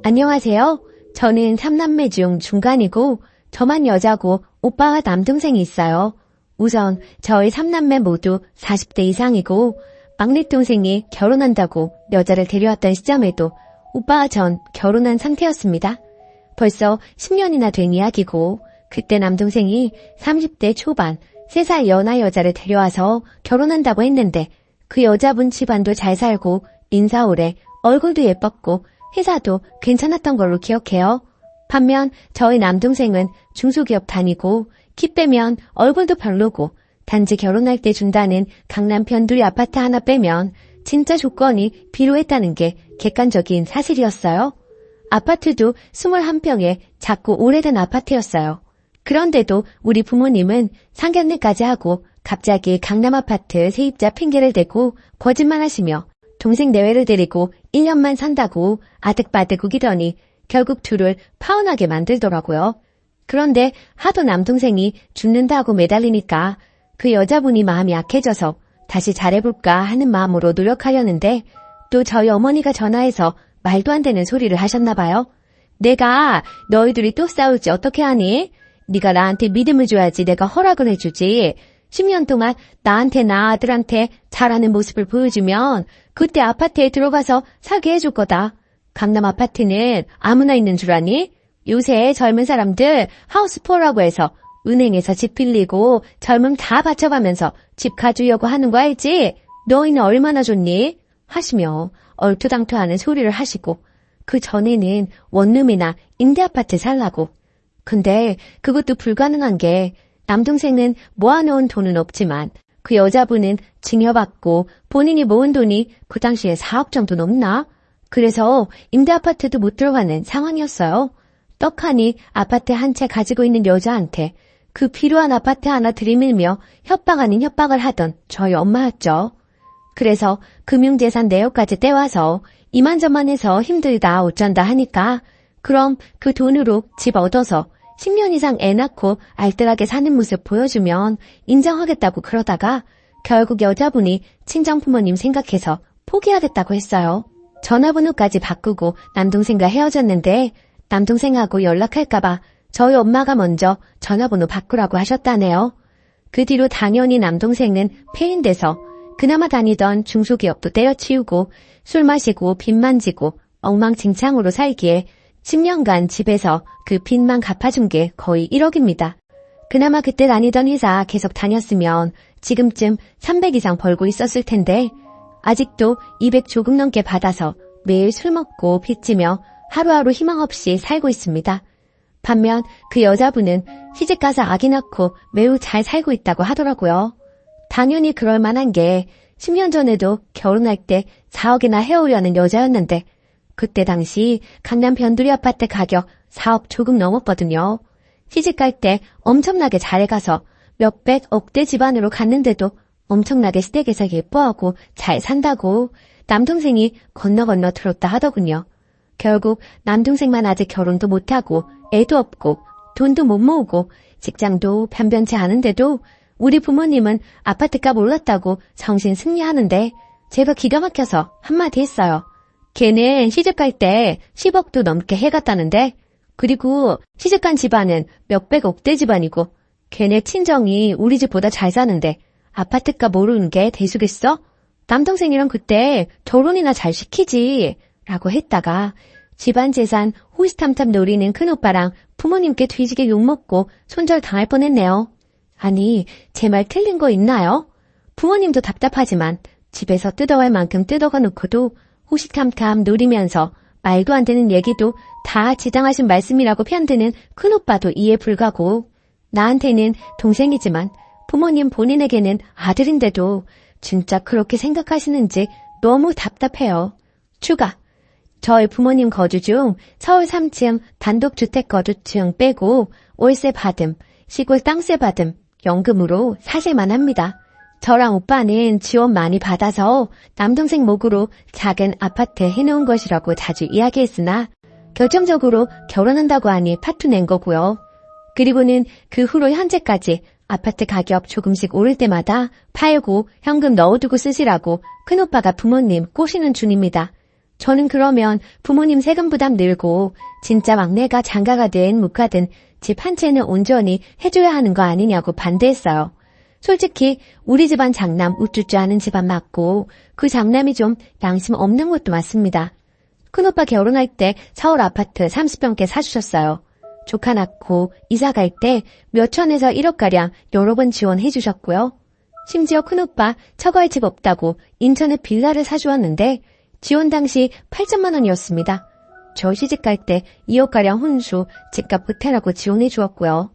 안녕하세요. 저는 3남매 중 중간이고 저만 여자고 오빠와 남동생이 있어요. 우선 저희 3남매 모두 40대 이상이고 막내 동생이 결혼한다고 여자를 데려왔던 시점에도 오빠와 전 결혼한 상태였습니다. 벌써 10년이나 된 이야기고 그때 남동생이 30대 초반 3살 연하 여자를 데려와서 결혼한다고 했는데 그 여자분 집안도 잘 살고 인사 오래 얼굴도 예뻤고 회사도 괜찮았던 걸로 기억해요. 반면 저희 남동생은 중소기업 다니고 키 빼면 얼굴도 별로고 단지 결혼할 때 준다는 강남 변두리 아파트 하나 빼면 진짜 조건이 비로했다는 게 객관적인 사실이었어요. 아파트도 21평에 작고 오래된 아파트였어요. 그런데도 우리 부모님은 상견례까지 하고 갑자기 강남 아파트 세입자 핑계를 대고 거짓말하시며 동생 내외를 데리고 1년만 산다고 아득바득 우기더니 결국 둘을 파혼하게 만들더라고요. 그런데 하도 남동생이 죽는다고 매달리니까 그 여자분이 마음이 약해져서 다시 잘해볼까 하는 마음으로 노력하려는데 또 저희 어머니가 전화해서 말도 안 되는 소리를 하셨나 봐요. 내가 너희들이 또 싸울지 어떻게 하니? 네가 나한테 믿음을 줘야지 내가 허락을 해주지. 10년 동안 나한테나 아들한테 잘하는 모습을 보여주면 그때 아파트에 들어가서 사게 해줄 거다. 강남 아파트는 아무나 있는 줄 아니? 요새 젊은 사람들 하우스푸어라고 해서 은행에서 집 빌리고 젊음 다 바쳐가면서 집 가주려고 하는 거 알지? 너희는 얼마나 좋니? 하시며 얼토당토하는 소리를 하시고 그 전에는 원룸이나 임대아파트 살라고. 근데 그것도 불가능한 게 남동생은 모아놓은 돈은 없지만 그 여자분은 증여받고 본인이 모은 돈이 그 당시에 4억 정도 넘나? 그래서 임대아파트도 못 들어가는 상황이었어요. 떡하니 아파트 한 채 가지고 있는 여자한테 그 필요한 아파트 하나 들이밀며 협박 아닌 협박을 하던 저희 엄마였죠. 그래서 금융재산 내역까지 떼와서 이만저만해서 힘들다 어쩐다 하니까 그럼 그 돈으로 집 얻어서 10년 이상 애 낳고 알뜰하게 사는 모습 보여주면 인정하겠다고 그러다가 결국 여자분이 친정부모님 생각해서 포기하겠다고 했어요. 전화번호까지 바꾸고 남동생과 헤어졌는데 남동생하고 연락할까봐 저희 엄마가 먼저 전화번호 바꾸라고 하셨다네요. 그 뒤로 당연히 남동생은 폐인돼서 그나마 다니던 중소기업도 때려치우고 술 마시고 빚 만지고 엉망진창으로 살기에 10년간 집에서 그 빚만 갚아준 게 거의 1억입니다. 그나마 그때 다니던 회사 계속 다녔으면 지금쯤 300 이상 벌고 있었을 텐데 아직도 200 조금 넘게 받아서 매일 술 먹고 빚지며 하루하루 희망 없이 살고 있습니다. 반면 그 여자분은 시집가서 아기 낳고 매우 잘 살고 있다고 하더라고요. 당연히 그럴 만한 게 10년 전에도 결혼할 때 4억이나 해오려는 여자였는데 그때 당시 강남 변두리 아파트 가격 4억 조금 넘었거든요. 시집갈 때 엄청나게 잘해가서 몇백 억대 집안으로 갔는데도 엄청나게 시댁에서 예뻐하고 잘 산다고 남동생이 건너 들었다 하더군요. 결국 남동생만 아직 결혼도 못하고 애도 없고 돈도 못 모으고 직장도 변변치 않은데도 우리 부모님은 아파트값 올랐다고 정신 승리하는데 제가 기가 막혀서 한마디 했어요. 걔는 시집갈 때 10억도 넘게 해갔다는데 그리고 시집간 집안은 몇백 억대 집안이고 걔네 친정이 우리 집보다 잘 사는데 아파트값 모르는 게 대수겠어? 남동생이랑 그때 결혼이나 잘 시키지 라고 했다가 집안 재산 호시탐탐 노리는 큰오빠랑 부모님께 뒤지게 욕먹고 손절 당할 뻔했네요. 아니 제 말 틀린 거 있나요? 부모님도 답답하지만 집에서 뜯어갈 만큼 뜯어가 놓고도 호시탐탐 노리면서 말도 안 되는 얘기도 다 지당하신 말씀이라고 편드는 큰오빠도 이해 불가고 나한테는 동생이지만 부모님 본인에게는 아들인데도 진짜 그렇게 생각하시는지 너무 답답해요. 추가. 저희 부모님 거주 중 서울 3층 단독주택 거주층 빼고 월세 받음, 시골 땅세 받음, 연금으로 사실만 합니다. 저랑 오빠는 지원 많이 받아서 남동생 목으로 작은 아파트 해놓은 것이라고 자주 이야기했으나 결정적으로 결혼한다고 하니 파투 낸 거고요. 그리고는 그 후로 현재까지 아파트 가격 조금씩 오를 때마다 팔고 현금 넣어두고 쓰시라고 큰오빠가 부모님 꼬시는 중입니다. 저는 그러면 부모님 세금 부담 늘고 진짜 막내가 장가가 된 묵하든 집 한 채는 온전히 해줘야 하는 거 아니냐고 반대했어요. 솔직히 우리 집안 장남 우쭈쭈 하는 집안 맞고 그 장남이 좀 양심 없는 것도 맞습니다. 큰오빠 결혼할 때 서울 아파트 30평대 사주셨어요. 조카 낳고 이사 갈 때 몇천에서 1억가량 여러 번 지원해 주셨고요. 심지어 큰오빠 처가에 집 없다고 인천에 빌라를 사주었는데 지원 당시 8천만 원이었습니다. 저 시집갈 때 2억가량 혼수 집값 보태라고 지원해 주었고요.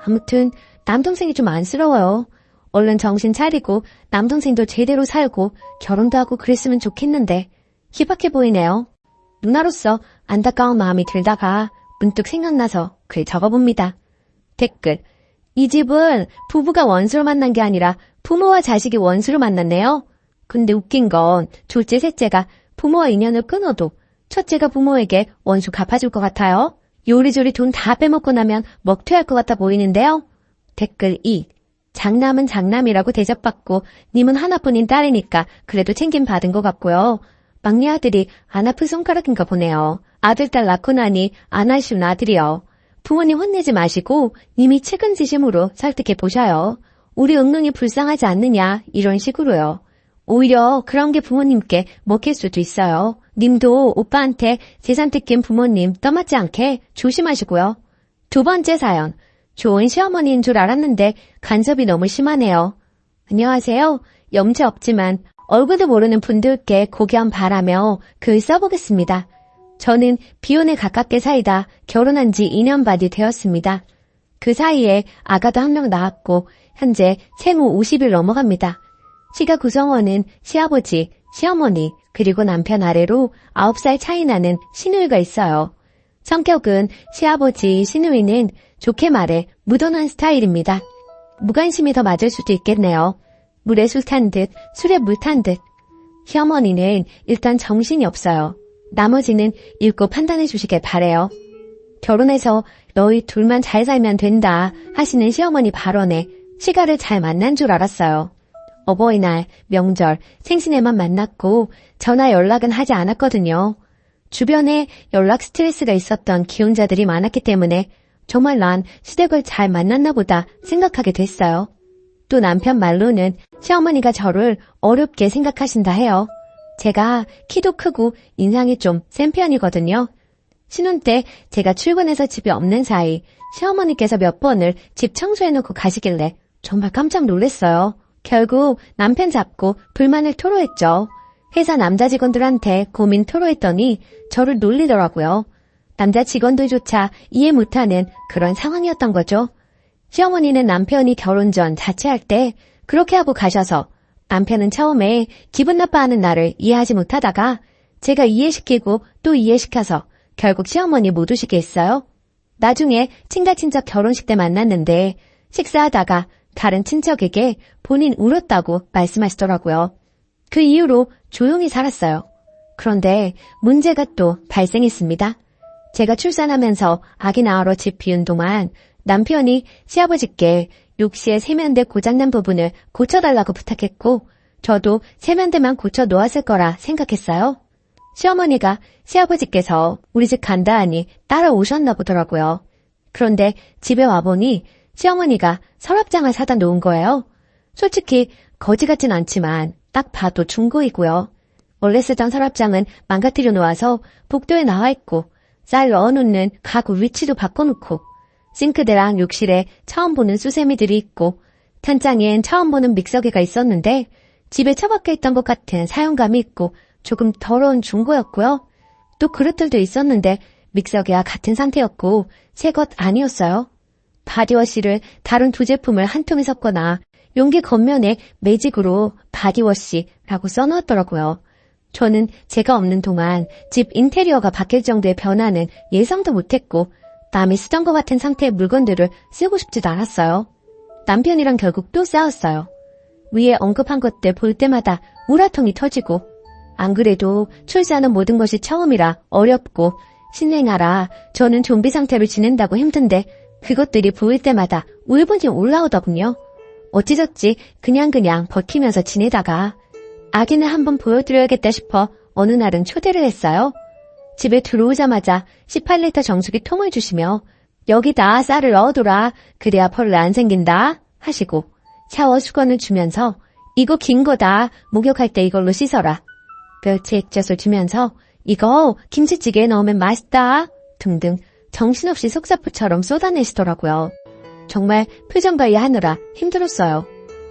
아무튼 남동생이 좀 안쓰러워요. 얼른 정신 차리고 남동생도 제대로 살고 결혼도 하고 그랬으면 좋겠는데 희박해 보이네요. 누나로서 안타까운 마음이 들다가 문득 생각나서 글 적어봅니다. 댓글: 이 집은 부부가 원수로 만난 게 아니라 부모와 자식이 원수로 만났네요. 근데 웃긴 건 둘째, 셋째가 부모와 인연을 끊어도 첫째가 부모에게 원수 갚아줄 것 같아요. 요리조리 돈 다 빼먹고 나면 먹튀할 것 같아 보이는데요. 댓글 2. 장남은 장남이라고 대접받고 님은 하나뿐인 딸이니까 그래도 챙김 받은 것 같고요. 막내 아들이 안 아픈 손가락인가 보네요. 아들, 딸 낳고 나니 안 아쉬운 아들이요. 부모님 혼내지 마시고 님이 측은지심으로 설득해 보셔요. 우리 응능이 불쌍하지 않느냐 이런 식으로요. 오히려 그런 게 부모님께 먹힐 수도 있어요. 님도 오빠한테 재산 뜯긴 부모님 떠맡지 않게 조심하시고요. 두 번째 사연. 좋은 시어머니인 줄 알았는데 간섭이 너무 심하네요. 안녕하세요. 염치 없지만 얼굴도 모르는 분들께 고견 바라며 글 써보겠습니다. 저는 비혼에 가깝게 살다 결혼한 지 2년 반이 되었습니다. 그 사이에 아가도 한 명 낳았고 현재 생후 50일 넘어갑니다. 시가 구성원은 시아버지, 시어머니, 그리고 남편 아래로 9살 차이 나는 시누이가 있어요. 성격은 시아버지, 시누이는 좋게 말해 무던한 스타일입니다. 무관심이 더 맞을 수도 있겠네요. 물에 술 탄 듯, 술에 물 탄 듯. 시어머니는 일단 정신이 없어요. 나머지는 읽고 판단해 주시길 바래요. 결혼해서 너희 둘만 잘 살면 된다 하시는 시어머니 발언에 시가를 잘 만난 줄 알았어요. 어버이날, 명절, 생신에만 만났고 전화 연락은 하지 않았거든요. 주변에 연락 스트레스가 있었던 기혼자들이 많았기 때문에 정말 난 시댁을 잘 만났나 보다 생각하게 됐어요. 또 남편 말로는 시어머니가 저를 어렵게 생각하신다 해요. 제가 키도 크고 인상이 좀 센 편이거든요. 신혼 때 제가 출근해서 집에 없는 사이 시어머니께서 몇 번을 집 청소해놓고 가시길래 정말 깜짝 놀랐어요. 결국 남편 잡고 불만을 토로했죠. 회사 남자 직원들한테 고민 토로했더니 저를 놀리더라고요. 남자 직원들조차 이해 못하는 그런 상황이었던 거죠. 시어머니는 남편이 결혼 전 자취할 때 그렇게 하고 가셔서 남편은 처음에 기분 나빠하는 나를 이해하지 못하다가 제가 이해시키고 또 이해시켜서 결국 시어머니 못 오시게 했어요. 나중에 친가친척 결혼식 때 만났는데 식사하다가 다른 친척에게 본인 울었다고 말씀하시더라고요. 그 이후로 조용히 살았어요. 그런데 문제가 또 발생했습니다. 제가 출산하면서 아기 낳으러 집 비운 동안 남편이 시아버지께 욕실에 세면대 고장난 부분을 고쳐달라고 부탁했고 저도 세면대만 고쳐 놓았을 거라 생각했어요. 시어머니가 시아버지께서 우리 집 간다 하니 따라오셨나 보더라고요. 그런데 집에 와보니 시어머니가 서랍장을 사다 놓은 거예요. 솔직히 거지 같진 않지만 딱 봐도 중고이고요. 원래 쓰던 서랍장은 망가뜨려 놓아서 복도에 나와 있고 쌀 넣어놓는 가구 위치도 바꿔놓고 싱크대랑 욕실에 처음 보는 수세미들이 있고 탄장엔 처음 보는 믹서기가 있었는데 집에 처박혀 있던 것 같은 사용감이 있고 조금 더러운 중고였고요. 또 그릇들도 있었는데 믹서기와 같은 상태였고 새 것 아니었어요. 바디워시를 다른 두 제품을 한 통에 섞거나 용기 겉면에 매직으로 바디워시라고 써놓았더라고요. 저는 제가 없는 동안 집 인테리어가 바뀔 정도의 변화는 예상도 못했고 남이 쓰던 것 같은 상태의 물건들을 쓰고 싶지도 않았어요. 남편이랑 결국 또 싸웠어요. 위에 언급한 것들 볼 때마다 우라통이 터지고 안 그래도 출산은 모든 것이 처음이라 어렵고 신생아라 저는 좀비 상태로 지낸다고 힘든데 그것들이 보일 때마다 울분이 올라오더군요. 어찌저찌 그냥 버티면서 지내다가 아기는 한번 보여드려야겠다 싶어 어느 날은 초대를 했어요. 집에 들어오자마자 18리터 정수기 통을 주시며 여기다 쌀을 넣어둬라. 그래야 벌레 안 생긴다 하시고 샤워 수건을 주면서 이거 긴 거다. 목욕할 때 이걸로 씻어라. 멸치 액젓을 주면서 이거 김치찌개에 넣으면 맛있다 등등 정신없이 속사포처럼 쏟아내시더라고요. 정말 표정 관리하느라 힘들었어요.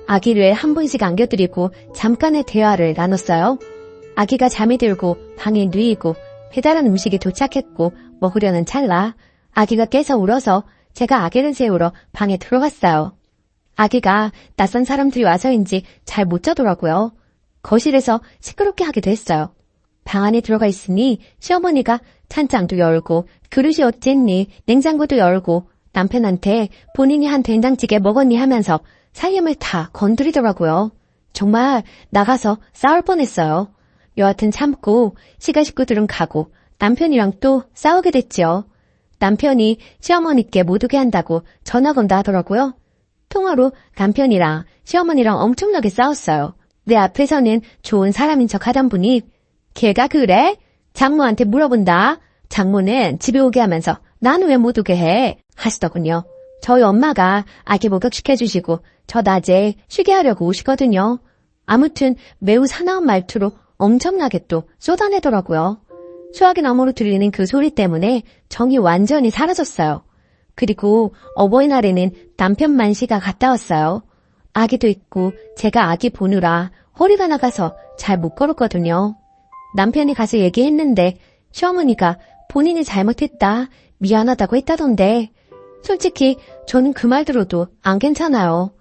아기를 한 번씩 안겨드리고 잠깐의 대화를 나눴어요. 아기가 잠이 들고 방에 누이고 배달한 음식이 도착했고 먹으려는 찰나 아기가 깨서 울어서 제가 아기를 재우러 방에 들어갔어요. 아기가 낯선 사람들이 와서인지 잘 못 자더라고요. 거실에서 시끄럽게 하기도 했어요. 방 안에 들어가 있으니 시어머니가 찬장도 열고 그릇이 어쨌니 냉장고도 열고 남편한테 본인이 한 된장찌개 먹었니 하면서 살림을 다 건드리더라고요. 정말 나가서 싸울 뻔했어요. 여하튼 참고 시가 식구들은 가고 남편이랑 또 싸우게 됐지요. 남편이 시어머니께 못 오게 한다고 전화 건다 하더라고요. 통화로 남편이랑 시어머니랑 엄청나게 싸웠어요. 내 앞에서는 좋은 사람인 척 하던 분이 걔가 그래? 장모한테 물어본다. 장모는 집에 오게 하면서 나는 왜 못 오게 해? 하시더군요. 저희 엄마가 아기 목욕시켜주시고 저 낮에 쉬게 하려고 오시거든요. 아무튼 매우 사나운 말투로 엄청나게 또 쏟아내더라고요. 수화기 너머로 들리는 그 소리 때문에 정이 완전히 사라졌어요. 그리고 어버이날에는 남편 만시가 갔다 왔어요. 아기도 있고 제가 아기 보느라 허리가 나가서 잘 못 걸었거든요. 남편이 가서 얘기했는데 시어머니가 본인이 잘못했다, 미안하다고 했다던데 솔직히 저는 그 말 들어도 안 괜찮아요.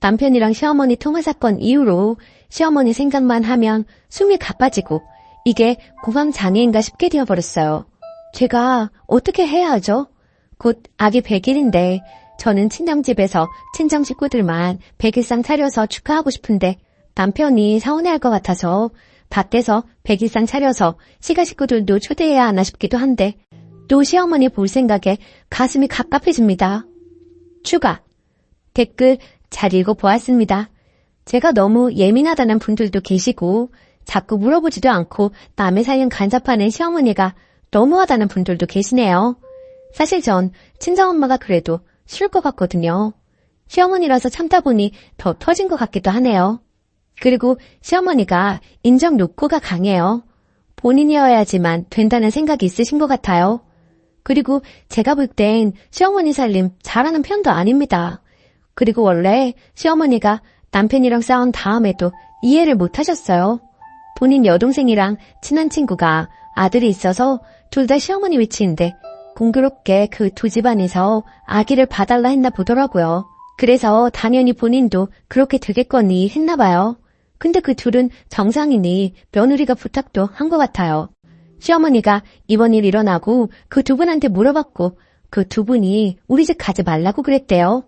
남편이랑 시어머니 통화 사건 이후로 시어머니 생각만 하면 숨이 가빠지고 이게 공황장애인가 싶게 되어버렸어요. 제가 어떻게 해야 하죠? 곧 아기 100일인데 저는 친정집에서 친정 식구들만 100일상 차려서 축하하고 싶은데 남편이 서운해할 것 같아서 밖에서 100일상 차려서 시가 식구들도 초대해야 하나 싶기도 한데 또 시어머니 볼 생각에 가슴이 갑갑해집니다. 추가 댓글 잘 읽어보았습니다. 제가 너무 예민하다는 분들도 계시고 자꾸 물어보지도 않고 남의 사연 간섭하는 시어머니가 너무하다는 분들도 계시네요. 사실 전 친정엄마가 그래도 싫을 것 같거든요. 시어머니라서 참다 보니 더 터진 것 같기도 하네요. 그리고 시어머니가 인정 욕구가 강해요. 본인이어야지만 된다는 생각이 있으신 것 같아요. 그리고 제가 볼 땐 시어머니 살림 잘하는 편도 아닙니다. 그리고 원래 시어머니가 남편이랑 싸운 다음에도 이해를 못 하셨어요. 본인 여동생이랑 친한 친구가 아들이 있어서 둘 다 시어머니 위치인데 공교롭게 그 두 집안에서 아기를 봐달라 했나 보더라고요. 그래서 당연히 본인도 그렇게 되겠거니 했나 봐요. 근데 그 둘은 정상이니 며느리가 부탁도 한 것 같아요. 시어머니가 이번 일 일어나고 그 두 분한테 물어봤고 그 두 분이 우리 집 가지 말라고 그랬대요.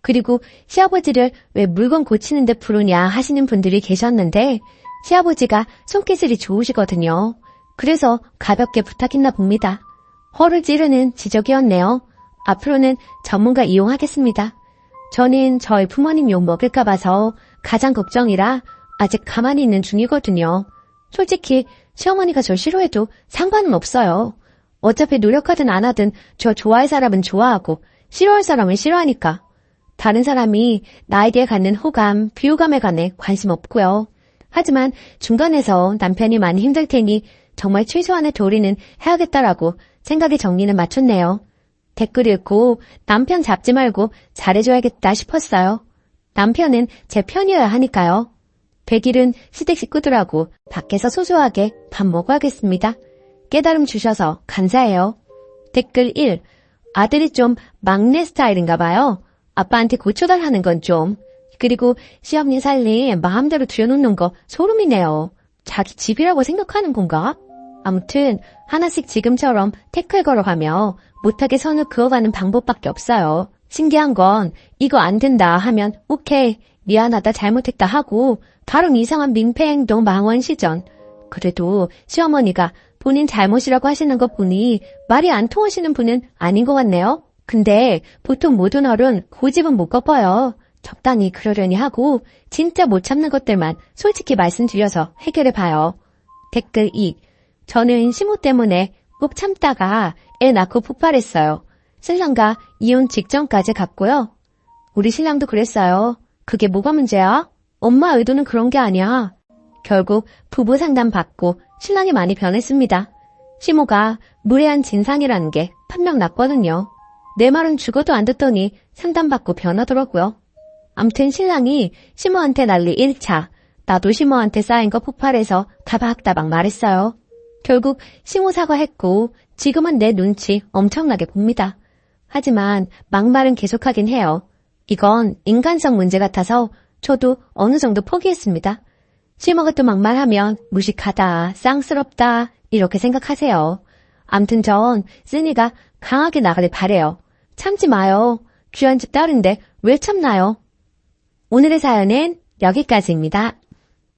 그리고 시아버지를 왜 물건 고치는데 부르냐 하시는 분들이 계셨는데 시아버지가 손기술이 좋으시거든요. 그래서 가볍게 부탁했나 봅니다. 허를 찌르는 지적이었네요. 앞으로는 전문가 이용하겠습니다. 저는 저희 부모님 욕 먹을까 봐서 가장 걱정이라 아직 가만히 있는 중이거든요. 솔직히 시어머니가 저 싫어해도 상관은 없어요. 어차피 노력하든 안 하든 저 좋아할 사람은 좋아하고 싫어할 사람은 싫어하니까. 다른 사람이 나에 대해 갖는 호감, 비호감에 관해 관심 없고요. 하지만 중간에서 남편이 많이 힘들 테니 정말 최소한의 도리는 해야겠다라고 생각의 정리는 맞췄네요. 댓글 읽고 남편 잡지 말고 잘해줘야겠다 싶었어요. 남편은 제 편이어야 하니까요. 100일은 시댁 식구들하고 밖에서 소소하게 밥 먹어야겠습니다. 깨달음 주셔서 감사해요. 댓글 1. 아들이 좀 막내 스타일인가 봐요. 아빠한테 고쳐달라는 건 좀. 그리고 시어머니 살림 마음대로 들여놓는 거 소름이네요. 자기 집이라고 생각하는 건가? 아무튼 하나씩 지금처럼 태클 걸어가며 못하게 선을 그어가는 방법밖에 없어요. 신기한 건 이거 안 된다 하면 오케이, 미안하다, 잘못했다 하고 다른 이상한 민폐 행동 망원 시전. 그래도 시어머니가 본인 잘못이라고 하시는 것 보니 말이 안 통하시는 분은 아닌 것 같네요. 근데 보통 모든 어른 고집은 못 꺾어요. 적당히 그러려니 하고 진짜 못 참는 것들만 솔직히 말씀드려서 해결해봐요. 댓글 2. 저는 시모 때문에 꼭 참다가 애 낳고 폭발했어요. 신랑과 이혼 직전까지 갔고요. 우리 신랑도 그랬어요. 그게 뭐가 문제야? 엄마 의도는 그런 게 아니야. 결국 부부 상담 받고 신랑이 많이 변했습니다. 시모가 무례한 진상이라는 게 판명 났거든요. 내 말은 죽어도 안 듣더니 상담받고 변하더라고요. 암튼 신랑이 시모한테 난리 1차, 나도 시모한테 쌓인 거 폭발해서 다박다박 말했어요. 결국 시모 사과했고 지금은 내 눈치 엄청나게 봅니다. 하지만 막말은 계속하긴 해요. 이건 인간성 문제 같아서 저도 어느 정도 포기했습니다. 시모가 또 막말하면 무식하다, 쌍스럽다 이렇게 생각하세요. 암튼 전 쓰니가 강하게 나가길 바래요. 참지 마요. 귀한 집 딸인데 왜 참나요? 오늘의 사연은 여기까지입니다.